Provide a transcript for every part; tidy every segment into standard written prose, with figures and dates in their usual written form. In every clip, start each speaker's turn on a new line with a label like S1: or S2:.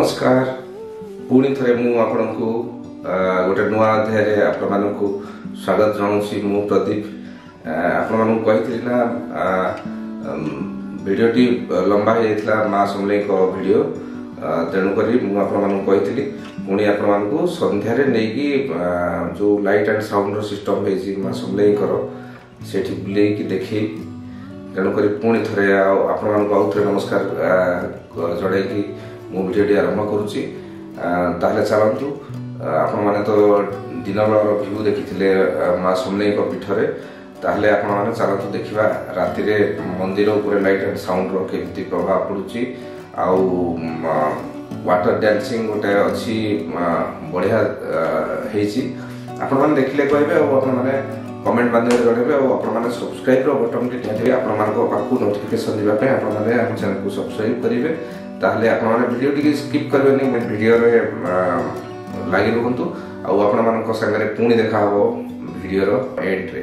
S1: नमस्कार पुणी थे मुझे गोटे नुआ अध्याय आप स्वागत जनाऊँगी मु प्रदीप आपण कही ना भिडटी लंबा हो जाता माँ समलेई भिड तेणुक मुझे पुणी आपण सन्धार नहीं जो लाइट एंड साउंड सिस्टम है माँ समलेई से बुले देखे तेणुक पुणी थे आउ थे नमस्कार जड़े भिडियोटी आरंभ करुच्ची चलतु आपण मैंने तो दिन बेलर भ्यू देखी माँ समलेई पीठरे ताहले आपण मैंने चलतु देखा राति मंदिर उपर लाइट एंड साउंड केमती प्रभाव पड़ुची आउ वाटर डांसिंग गोटे अच्छी बढ़िया आपण मैंने देखिले कहबे आपण मैंने कमेंट माध्यम जड़े और सब्सक्राइब बटन टी थे आपको नोटिफिकेशन देवाई आप चैनल को सब्सक्राइब करेंगे ताहले आपने वीडियो टी स्किप करेंगे वीडियो लगी रुहतु आपण सागर पुणी देखा वीडियो एंड रे।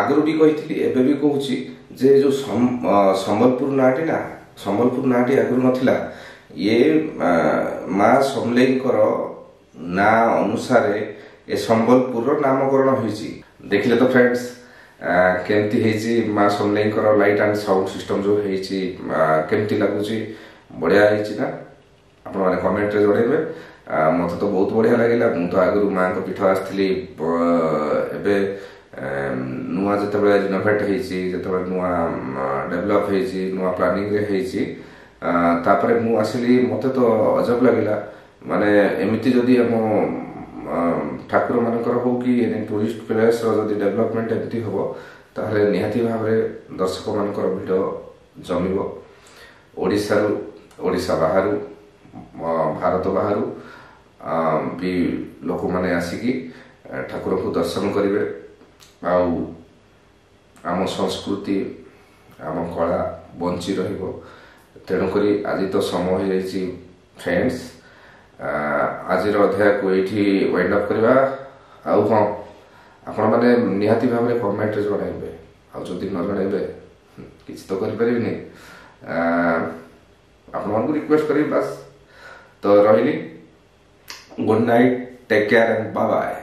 S1: आगु भी कही एबे भी कहूँ जे जो संबलपुर नाटी ना संबलपुर नाटी आगु नथिला ये माँ समलेई ना अनुसार ए संबलपुर नामकरण होइछि देखिले तो फ्रेंड्स केमती माँ समलेई लाइट एंड साउंड सिस्टम जो केमती लगुच बढ़िया ना आपण मैंने कमेंट रे जणेबे मत तो बहुत बढ़िया लगे मुझे तो आगु माँ पीठ आसती नुआ जो रिनोवेट होते नुआ डेभलप नुआ प्लानिंग तापर मु आसिली मत तो अजब लगे माने एमती जदि हम ठाकुर मानकर हो कि टूरिस्ट प्लेस जदि डेभलपमेंट एमती हम ताहले निहाती भाव दर्शक मानकर भिड़ जमिब ओडिशा बाहर भारत बाहर भी लोक मैंने आसिकी ठाकुर को दर्शन करेंगे आम संस्कृति आम कला बंची तेणुक आज तो समय हो जाइए फ्रेंड्स आज अध्याय को ये वाइंड अप करवा आउ हाँ आपण मैंने निहाती भाव में कमेंट जनइबे आदि न जनइबे किसी तो करें आपण रिक्वेस्ट करी बस तो रही good night take care and bye bye.